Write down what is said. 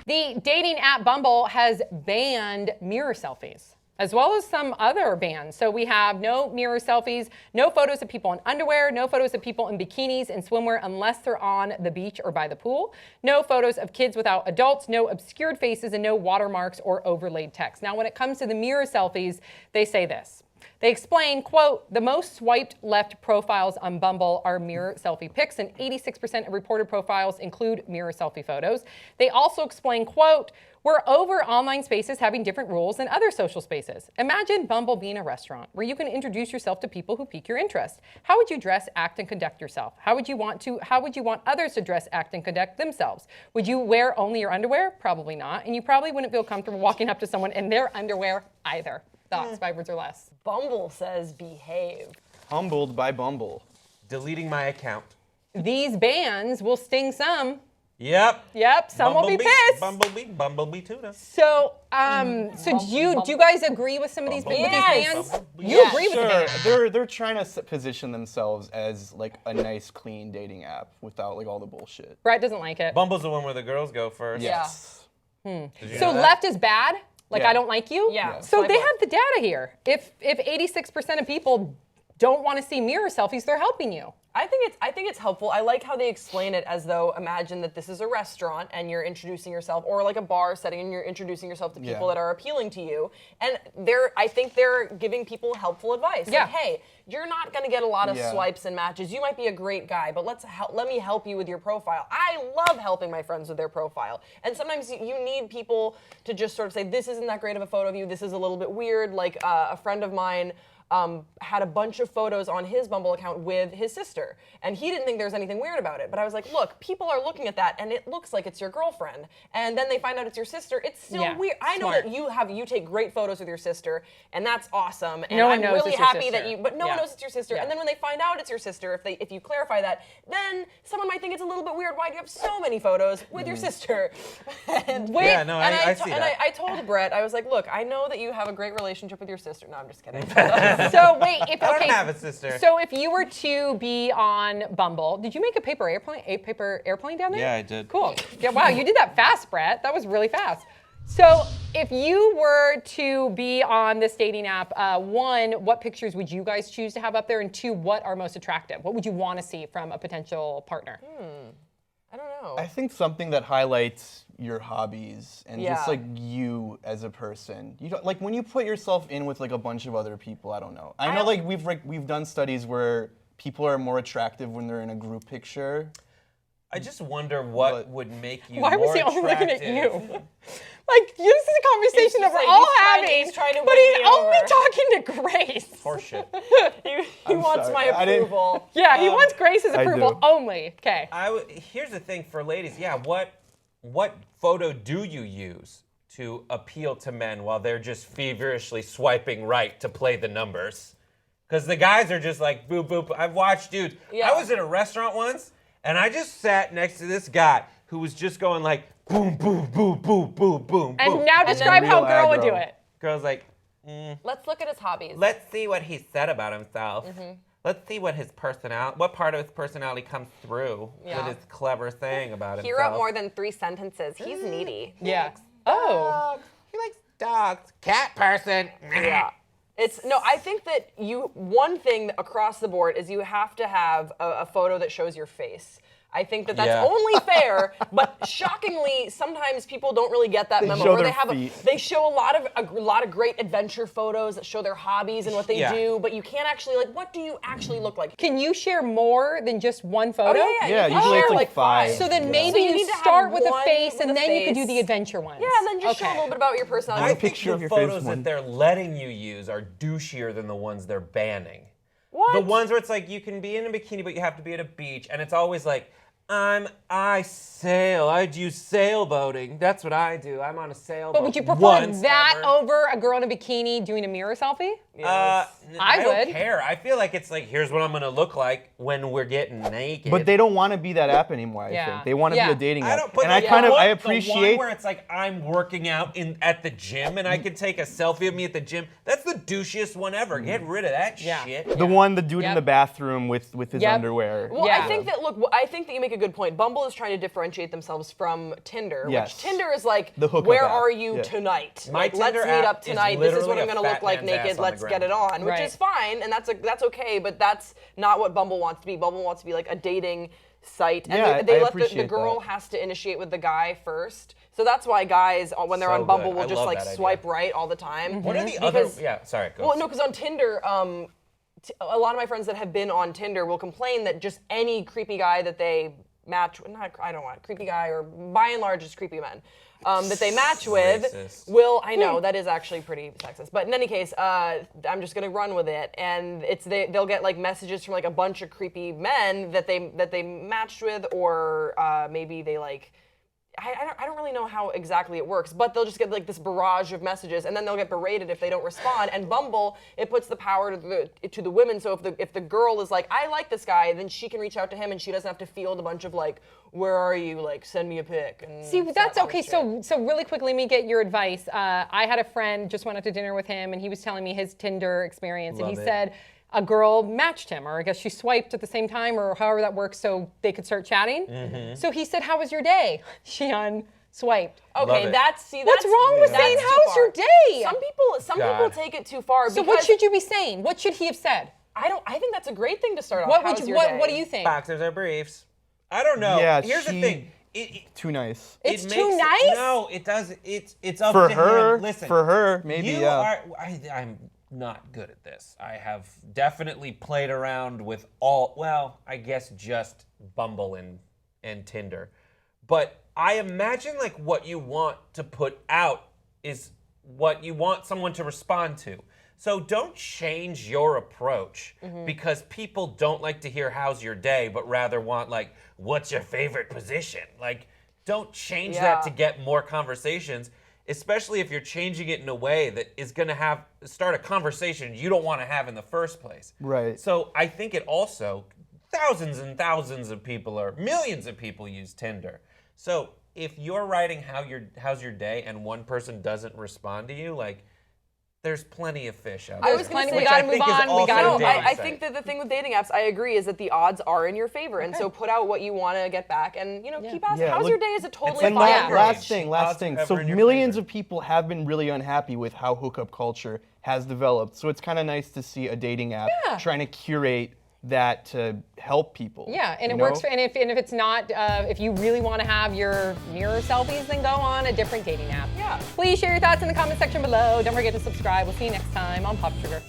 The dating app Bumble has banned mirror selfies, as well as some other bans. So we have no mirror selfies, no photos of people in underwear, no photos of people in bikinis and swimwear unless they're on the beach or by the pool, no photos of kids without adults, no obscured faces, and no watermarks or overlaid text. Now, when it comes to the mirror selfies, they say this. They explain, quote, the most swiped left profiles on Bumble are mirror selfie pics, and 86% of reported profiles include mirror selfie photos. They also explain, quote, we're over online spaces having different rules than other social spaces. Imagine Bumble being a restaurant where you can introduce yourself to people who pique your interest. How would you dress, act, and conduct yourself? How would you want others to dress, act, and conduct themselves? Would you wear only your underwear? Probably not. And you probably wouldn't feel comfortable walking up to someone in their underwear either. Thoughts, 5 words or less. Bumble says behave. Humbled by Bumble. Deleting my account. These bans will sting some. Yep. Some will be pissed. Bumblebee tuna. So, do you guys agree with some of these bans? You agree with the bans? They're trying to position themselves as like a nice, clean dating app without like all the bullshit. Brett doesn't like it. Bumble's the one where the girls go first. Yes. So left is bad? Like, Yeah. I don't like you? Yeah. So they have the data here. If 86% of people don't want to see mirror selfies, they're helping you. I think it's helpful. I like how they explain it as though imagine that this is a restaurant and you're introducing yourself, or like a bar setting and you're introducing yourself to people that are appealing to you. And I think they're giving people helpful advice. Yeah. Like, hey, you're not going to get a lot of swipes and matches. You might be a great guy, but let me help you with your profile. I love helping my friends with their profile. And sometimes you need people to just sort of say, this isn't that great of a photo of you. This is a little bit weird. Like a friend of mine had a bunch of photos on his Bumble account with his sister, and he didn't think there was anything weird about it. But I was like, look, people are looking at that, and it looks like it's your girlfriend, and then they find out it's your sister. It's still weird. I know that you take great photos with your sister, and that's awesome. And No one I'm knows really it's your happy sister. that but no one knows it's your sister. And then when they find out it's your sister, if you clarify that, then someone might think it's a little bit weird. Why do you have so many photos with your sister? I see that. I told Brett, I was like, look, I know that you have a great relationship with your sister. No, I'm just kidding. So wait, I don't have a sister. So if you were to be on Bumble, did you make a paper airplane down there? Yeah, I did. Cool. Yeah, wow, you did that fast, Brett. That was really fast. So if you were to be on this dating app, one, what pictures would you guys choose to have up there? And two, what are most attractive? What would you want to see from a potential partner? I don't know. I think something that highlights your hobbies and just Yeah. like you as a person. You don't, like when you put yourself in with like a bunch of other people. I don't know. I know like we've done studies where people are more attractive when they're in a group picture. I just wonder what would make you Why more was he only looking at attractive. you? Like, this is a conversation that just we're like, all he's trying to having, but win he's me only over. talking to Grace. Horseshit. He wants sorry. my I didn't- approval. Yeah, he wants Grace's I approval do. only. Okay. Here's the thing for ladies. Yeah, what photo do you use to appeal to men while they're just feverishly swiping right to play the numbers? Because the guys are just like, boop, boop. I've watched dudes. Yeah. I was in a restaurant once, and I just sat next to this guy who was just going like, boom, boom, boom, boom, boom, boom, And boom. now describe how a real girl would do aggro. it. Girl's like, Let's look at his hobbies. let's see what he said about himself. Let's see what what part of his personality comes through Yeah. with his clever saying about He himself. wrote more than 3 sentences. He's needy. Yeah. Oh. He likes dogs. Cat person. Yeah. I think that one thing across the board is you have to have a photo that shows your face. I think that that's Yeah. only fair, but shockingly, sometimes people don't really get that memo. show Where their feet. they show a lot of great adventure photos that show their hobbies and what they Yeah. do, but you can't actually what do you actually look like? Can you share more than just one photo? Yeah. Yeah, usually share it's like 5. So then Yeah. maybe So you you need to have start with a one face with and a then you could do face. the adventure ones. Yeah, and then just show a little bit about your personality. I think picture the of your face photos one. that they're letting you use are douchier than the ones they're banning. What? The ones where it's like you can be in a bikini, but you have to be at a beach, and it's always like, I sail. I do sailboating. That's what I do. I'm on a sailboat. But would you prefer once that ever. over a girl in a bikini doing a mirror selfie? Yes. I don't would. care. I feel like it's like, here's what I'm gonna look like when we're getting naked. But they don't want to be that app anymore. I Yeah. think they want to Yeah. be a dating I app. don't. But And like, I the one appreciate. where it's like I'm working out at the gym and I can take a selfie of me at the gym. That's the douchiest one ever. Get rid of that Yeah. shit. The dude in Yep. the bathroom with his Yep. underwear. Well, Yeah. I think that you make a good point. Bumble is trying to differentiate themselves from Tinder, Yes. which Tinder is like, The hookup where app. are you Yeah. tonight? My Like, let's Tinder meet app up is tonight. This is what literally I'm a gonna look fat like man's ass naked. on the Let's get it on, which Right. is fine, and that's okay. But that's not what Bumble wants to be. Bumble wants to be like a dating site, and Yeah, they I let the appreciate girl that. has to initiate with the guy first. So that's why guys, when they're So on Bumble, good. will I just love like that idea. swipe right all the time. What are the other? Because- Yeah. Sorry. Go. Well, no, because on Tinder, a lot of my friends that have been on Tinder will complain that just any creepy guy that they match with, I don't want creepy guy, or by and large just creepy men, that they match with Racist. will, I know, that is actually pretty sexist. But in any case, I'm just gonna run with it. And they'll get like messages from like a bunch of creepy men that they matched with, or maybe they like, I don't really know how exactly it works, but they'll just get like this barrage of messages, and then they'll get berated if they don't respond. And Bumble, it puts the power to the women. So if the girl is like, I like this guy, then she can reach out to him, and she doesn't have to field a bunch of like, where are you? Like, send me a pic. And See, that's that okay. kind of shit. So really quickly, let me get your advice. I had a friend just went out to dinner with him, and he was telling me his Tinder experience, and he Love it. said a girl matched him, or I guess she swiped at the same time, or however that works, so they could start chatting. Mm-hmm. So he said, "How was your day?" She unswiped. Okay, it. that's What's wrong with that's saying, too "How's your far." day?" Some people God. take it too far. So because what should you be saying? What should he have said? I think that's a great thing to start off. What How's would your what day? What do you think? Boxers are briefs. I don't know. Yeah, Here's the she- thing. Too nice. It's It too makes- nice? No, it does. It's up For to her, him. Listen, for her, maybe, you yeah. are. I'm not good at this. I have definitely played around with all. Well, I guess just Bumble and Tinder, but I imagine like what you want to put out is what you want someone to respond to. So don't change your approach because people don't like to hear how's your day, but rather want like, what's your favorite position? Like, don't change that to get more conversations, especially if you're changing it in a way that is going to start a conversation you don't want to have in the first place. Right. So I think it also, thousands and thousands of people or millions of people use Tinder. So if you're writing how's your day and one person doesn't respond to you, like, there's plenty of fish out there. I was gonna say, we gotta move on. We gotta No, move on. I think that the thing with dating apps, I agree, is that the odds are in your favor, and so put out what you want to get back, and keep asking. Yeah, How's look- your day? Is a totally And fine. Yeah. last Odds thing. ever So in your millions favor. of people have been really unhappy with how hookup culture has developed. So it's kind of nice to see a dating app Yeah. trying to curate that to help people. Yeah, and you it works know? for, and if it's not, if you really want to have your mirror selfies, then go on a different dating app. Yeah. Please share your thoughts in the comment section below. Don't forget to subscribe. We'll see you next time on Pop Sugar.